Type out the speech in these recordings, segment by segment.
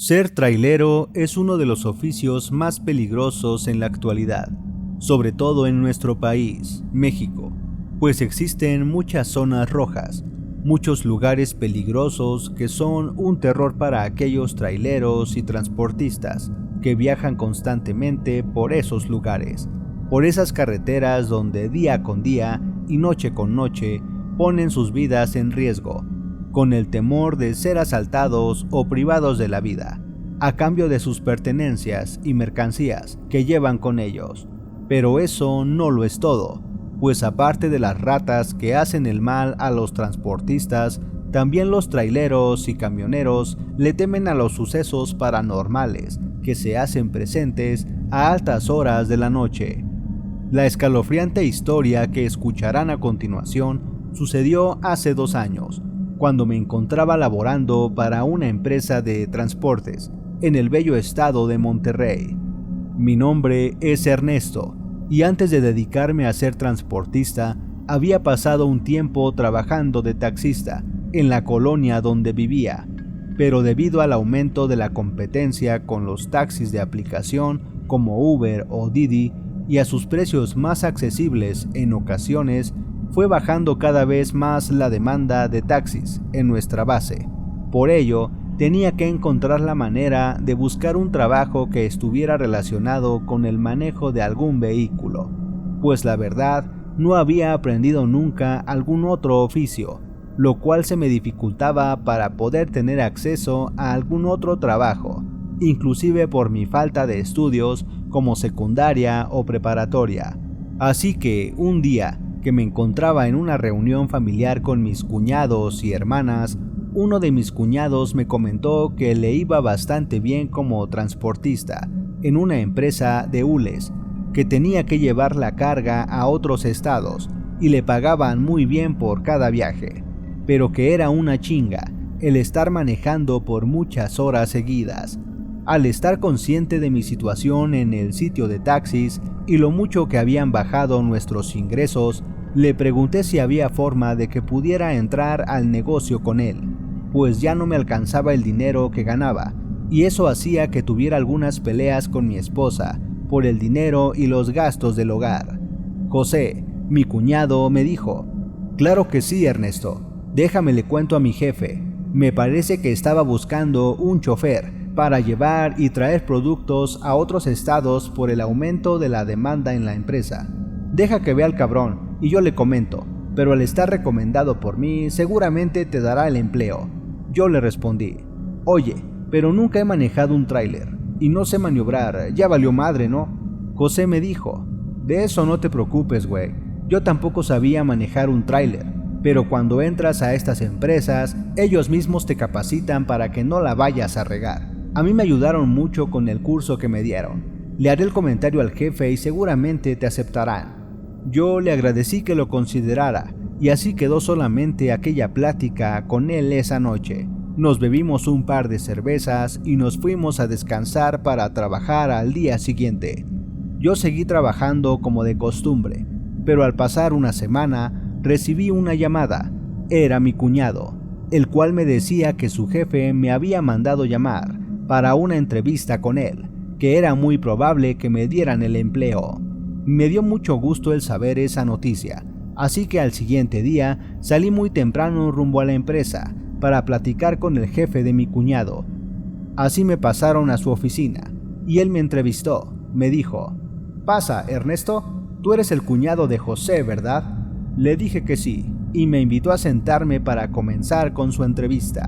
Ser trailero es uno de los oficios más peligrosos en la actualidad, sobre todo en nuestro país, México, pues existen muchas zonas rojas, muchos lugares peligrosos que son un terror para aquellos traileros y transportistas que viajan constantemente por esos lugares, por esas carreteras donde día con día y noche con noche ponen sus vidas en riesgo, con el temor de ser asaltados o privados de la vida, a cambio de sus pertenencias y mercancías que llevan con ellos. Pero eso no lo es todo, pues aparte de las ratas que hacen el mal a los transportistas, también los traileros y camioneros le temen a los sucesos paranormales que se hacen presentes a altas horas de la noche. La escalofriante historia que escucharán a continuación sucedió hace 2 años, cuando me encontraba laborando para una empresa de transportes en el bello estado de Monterrey. Mi nombre es Ernesto, y antes de dedicarme a ser transportista, había pasado un tiempo trabajando de taxista en la colonia donde vivía, pero debido al aumento de la competencia con los taxis de aplicación como Uber o Didi y a sus precios más accesibles en ocasiones, fue bajando cada vez más la demanda de taxis en nuestra base. Por ello, tenía que encontrar la manera de buscar un trabajo que estuviera relacionado con el manejo de algún vehículo, pues la verdad, no había aprendido nunca algún otro oficio, lo cual se me dificultaba para poder tener acceso a algún otro trabajo, inclusive por mi falta de estudios como secundaria o preparatoria. Así que un día que me encontraba en una reunión familiar con mis cuñados y hermanas, uno de mis cuñados me comentó que le iba bastante bien como transportista en una empresa de hules, que tenía que llevar la carga a otros estados y le pagaban muy bien por cada viaje, pero que era una chinga el estar manejando por muchas horas seguidas. Al estar consciente de mi situación en el sitio de taxis y lo mucho que habían bajado nuestros ingresos, le pregunté si había forma de que pudiera entrar al negocio con él, pues ya no me alcanzaba el dinero que ganaba, y eso hacía que tuviera algunas peleas con mi esposa por el dinero y los gastos del hogar. José, mi cuñado, me dijo: «Claro que sí, Ernesto, déjame le cuento a mi jefe. Me parece que estaba buscando un chofer para llevar y traer productos a otros estados por el aumento de la demanda en la empresa. Deja que vea al cabrón y yo le comento, pero al estar recomendado por mí seguramente te dará el empleo». Yo le respondí: «Oye, pero nunca he manejado un tráiler y no sé maniobrar, ya valió madre, ¿no?». José me dijo: «De eso no te preocupes, güey, yo tampoco sabía manejar un tráiler, pero cuando entras a estas empresas, ellos mismos te capacitan para que no la vayas a regar. A mí me ayudaron mucho con el curso que me dieron. Le haré el comentario al jefe y seguramente te aceptarán». Yo le agradecí que lo considerara, y así quedó solamente aquella plática con él esa noche. Nos bebimos un par de cervezas y nos fuimos a descansar para trabajar al día siguiente. Yo seguí trabajando como de costumbre, pero al pasar una semana recibí una llamada. Era mi cuñado, el cual me decía que su jefe me había mandado llamar para una entrevista con él, que era muy probable que me dieran el empleo. Me dio mucho gusto el saber esa noticia, así que al siguiente día salí muy temprano rumbo a la empresa para platicar con el jefe de mi cuñado. Así me pasaron a su oficina y él me entrevistó. Me dijo: «Pasa, Ernesto, tú eres el cuñado de José, ¿verdad?». Le dije que sí y me invitó a sentarme para comenzar con su entrevista.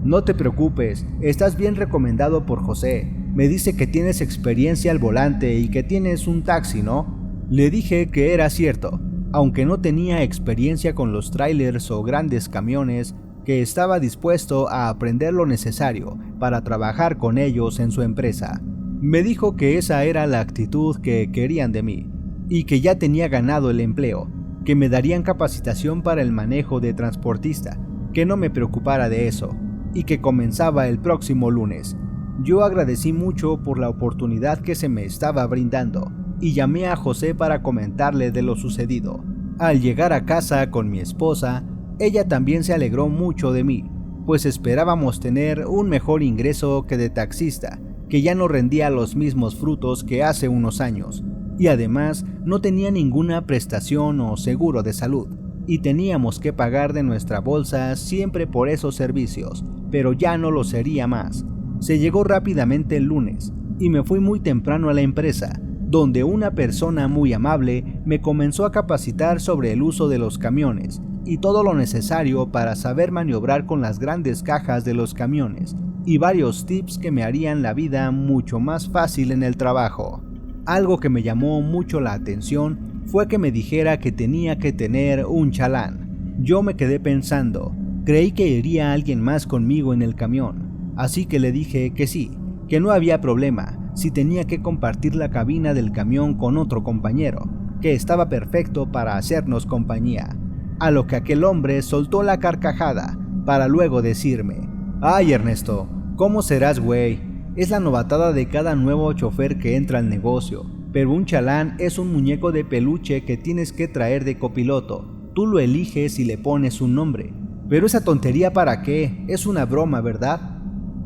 «No te preocupes, estás bien recomendado por José. Me dice que tienes experiencia al volante y que tienes un taxi, ¿no?». Le dije que era cierto, aunque no tenía experiencia con los trailers o grandes camiones, que estaba dispuesto a aprender lo necesario para trabajar con ellos en su empresa. Me dijo que esa era la actitud que querían de mí, y que ya tenía ganado el empleo, que me darían capacitación para el manejo de transportista, que no me preocupara de eso, y que comenzaba el próximo lunes. Yo agradecí mucho por la oportunidad que se me estaba brindando y llamé a José para comentarle de lo sucedido. Al llegar a casa con mi esposa, ella también se alegró mucho de mí, pues esperábamos tener un mejor ingreso que de taxista, que ya no rendía los mismos frutos que hace unos años, y además no tenía ninguna prestación o seguro de salud, y teníamos que pagar de nuestra bolsa siempre por esos servicios, pero ya no lo sería más. Se llegó rápidamente el lunes, y me fui muy temprano a la empresa, donde una persona muy amable me comenzó a capacitar sobre el uso de los camiones y todo lo necesario para saber maniobrar con las grandes cajas de los camiones, y varios tips que me harían la vida mucho más fácil en el trabajo. Algo que me llamó mucho la atención fue que me dijera que tenía que tener un chalán. Yo me quedé pensando, creí que iría alguien más conmigo en el camión, así que le dije que sí, que no había problema si tenía que compartir la cabina del camión con otro compañero, que estaba perfecto para hacernos compañía. A lo que aquel hombre soltó la carcajada, para luego decirme: «Ay, Ernesto, ¿cómo serás, güey? Es la novatada de cada nuevo chofer que entra al negocio, pero un chalán es un muñeco de peluche que tienes que traer de copiloto. Tú lo eliges y le pones un nombre. Pero esa tontería, ¿para qué? Es una broma, ¿verdad?».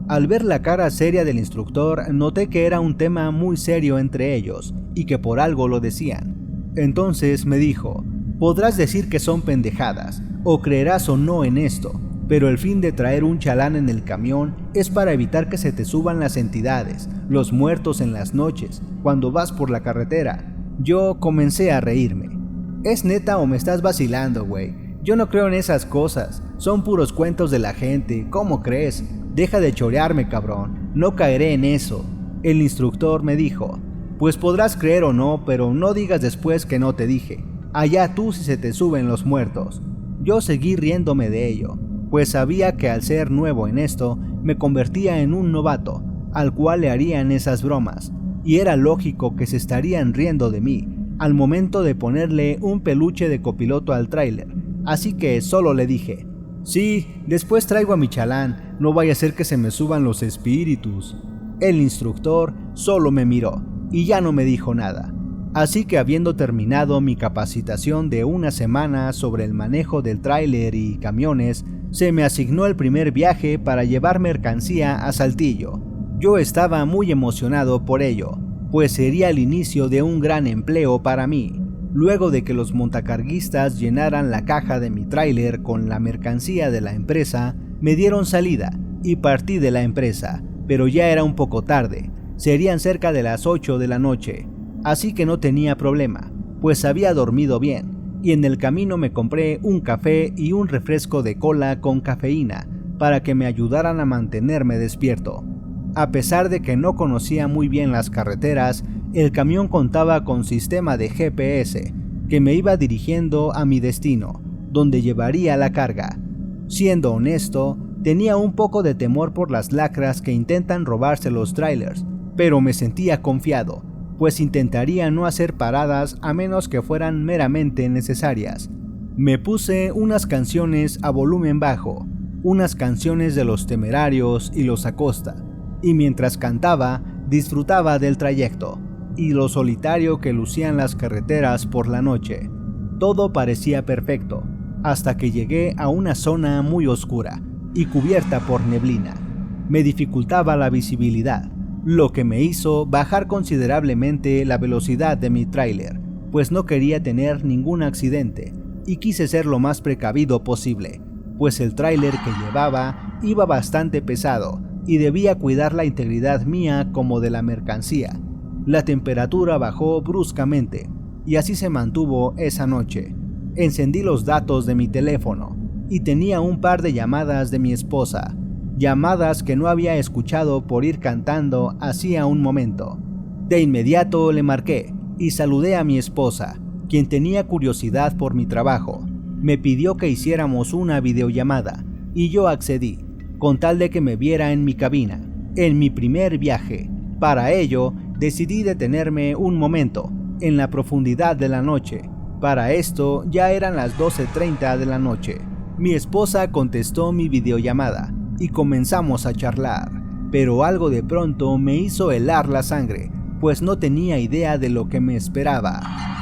Al ver la cara seria del instructor, noté que era un tema muy serio entre ellos, y que por algo lo decían. Entonces me dijo: «Podrás decir que son pendejadas, o creerás o no en esto, pero el fin de traer un chalán en el camión es para evitar que se te suban las entidades, los muertos en las noches, cuando vas por la carretera». Yo comencé a reírme. «¿Es neta o me estás vacilando, güey? Yo no creo en esas cosas, son puros cuentos de la gente, ¿cómo crees? Deja de chorearme, cabrón, no caeré en eso». El instructor me dijo: «Pues podrás creer o no, pero no digas después que no te dije. Allá tú si se te suben los muertos». Yo seguí riéndome de ello, pues sabía que al ser nuevo en esto, me convertía en un novato, al cual le harían esas bromas, y era lógico que se estarían riendo de mí al momento de ponerle un peluche de copiloto al tráiler, así que solo le dije: «Sí, después traigo a mi chalán, no vaya a ser que se me suban los espíritus». El instructor solo me miró y ya no me dijo nada. Así que, habiendo terminado mi capacitación de una semana sobre el manejo del tráiler y camiones, se me asignó el primer viaje para llevar mercancía a Saltillo. Yo estaba muy emocionado por ello, pues sería el inicio de un gran empleo para mí. Luego de que los montacarguistas llenaran la caja de mi tráiler con la mercancía de la empresa, me dieron salida y partí de la empresa, pero ya era un poco tarde, serían cerca de las 8 de la noche, así que no tenía problema, pues había dormido bien, y en el camino me compré un café y un refresco de cola con cafeína para que me ayudaran a mantenerme despierto. A pesar de que no conocía muy bien las carreteras, el camión contaba con sistema de GPS que me iba dirigiendo a mi destino, donde llevaría la carga. Siendo honesto, tenía un poco de temor por las lacras que intentan robarse los trailers, pero me sentía confiado, pues intentaría no hacer paradas a menos que fueran meramente necesarias. Me puse unas canciones a volumen bajo, unas canciones de Los Temerarios y Los Acosta, y mientras cantaba, disfrutaba del trayecto y lo solitario que lucían las carreteras por la noche. Todo parecía perfecto, hasta que llegué a una zona muy oscura y cubierta por neblina. Me dificultaba la visibilidad, lo que me hizo bajar considerablemente la velocidad de mi tráiler, pues no quería tener ningún accidente y quise ser lo más precavido posible, pues el tráiler que llevaba iba bastante pesado y debía cuidar la integridad mía como de la mercancía. La temperatura bajó bruscamente y así se mantuvo esa noche. Encendí los datos de mi teléfono y tenía un par de llamadas de mi esposa, llamadas que no había escuchado por ir cantando hacía un momento. De inmediato le marqué y saludé a mi esposa, quien tenía curiosidad por mi trabajo. Me pidió que hiciéramos una videollamada y yo accedí, con tal de que me viera en mi cabina, en mi primer viaje. Para ello, decidí detenerme un momento, en la profundidad de la noche. Para esto ya eran las 12:30 de la noche. Mi esposa contestó mi videollamada y comenzamos a charlar, pero algo de pronto me hizo helar la sangre, pues no tenía idea de lo que me esperaba.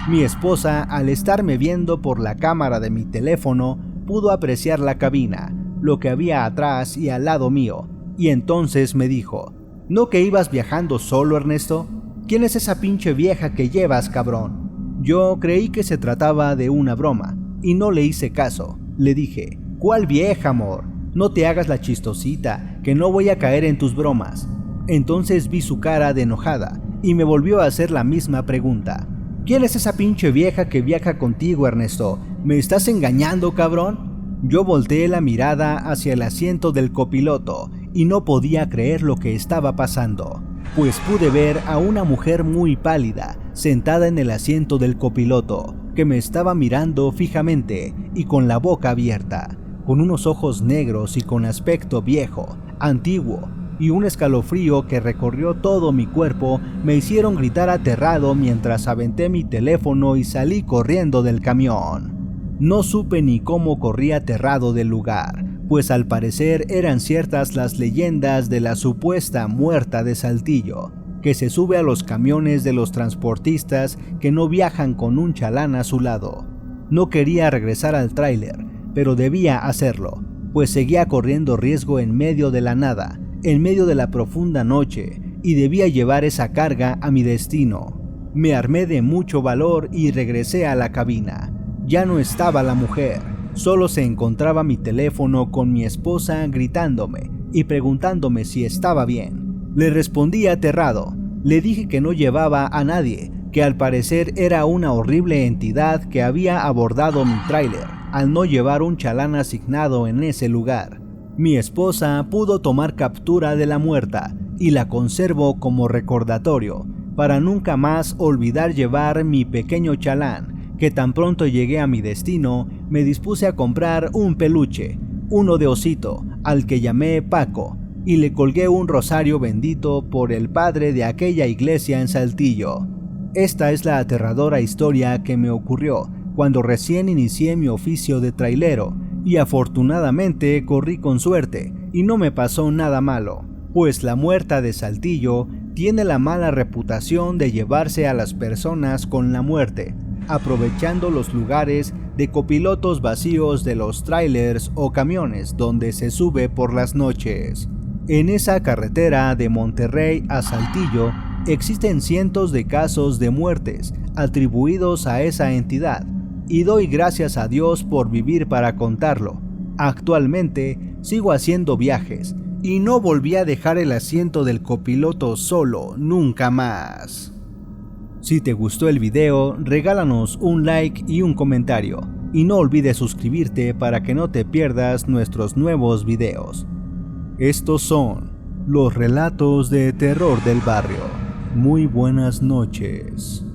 Mi esposa, al estarme viendo por la cámara de mi teléfono, pudo apreciar la cabina, lo que había atrás y al lado mío, y entonces me dijo: ¿No que ibas viajando solo, Ernesto? ¿Quién es esa pinche vieja que llevas, cabrón? Yo creí que se trataba de una broma, y no le hice caso. Le dije: ¿Cuál vieja, amor? No te hagas la chistosita, que no voy a caer en tus bromas. Entonces vi su cara de enojada, y me volvió a hacer la misma pregunta. ¿Quién es esa pinche vieja que viaja contigo, Ernesto? ¿Me estás engañando, cabrón? Yo volteé la mirada hacia el asiento del copiloto, y no podía creer lo que estaba pasando, pues pude ver a una mujer muy pálida, sentada en el asiento del copiloto, que me estaba mirando fijamente y con la boca abierta, con unos ojos negros y con aspecto viejo, antiguo, y un escalofrío que recorrió todo mi cuerpo me hicieron gritar aterrado mientras aventé mi teléfono y salí corriendo del camión. No supe ni cómo corrí aterrado del lugar, pues al parecer eran ciertas las leyendas de la supuesta muerta de Saltillo, que se sube a los camiones de los transportistas que no viajan con un chalán a su lado. No quería regresar al tráiler, pero debía hacerlo, pues seguía corriendo riesgo en medio de la nada, en medio de la profunda noche, y debía llevar esa carga a mi destino. Me armé de mucho valor y regresé a la cabina. Ya no estaba la mujer, solo se encontraba mi teléfono con mi esposa gritándome y preguntándome si estaba bien. Le respondí aterrado, le dije que no llevaba a nadie, que al parecer era una horrible entidad que había abordado mi tráiler al no llevar un chalán asignado en ese lugar. Mi esposa pudo tomar captura de la muerta y la conservo como recordatorio para nunca más olvidar llevar mi pequeño chalán, que tan pronto llegué a mi destino me dispuse a comprar un peluche, uno de osito, al que llamé Paco, y le colgué un rosario bendito por el padre de aquella iglesia en Saltillo. Esta es la aterradora historia que me ocurrió cuando recién inicié mi oficio de trailero, y afortunadamente corrí con suerte y no me pasó nada malo, pues la muerta de Saltillo tiene la mala reputación de llevarse a las personas con la muerte, aprovechando los lugares de copilotos vacíos de los trailers o camiones donde se sube por las noches. En esa carretera de Monterrey a Saltillo existen cientos de casos de muertes atribuidos a esa entidad, y doy gracias a Dios por vivir para contarlo. Actualmente sigo haciendo viajes y no volví a dejar el asiento del copiloto solo nunca más. Si te gustó el video, regálanos un like y un comentario, y no olvides suscribirte para que no te pierdas nuestros nuevos videos. Estos son los relatos de terror del barrio. Muy buenas noches.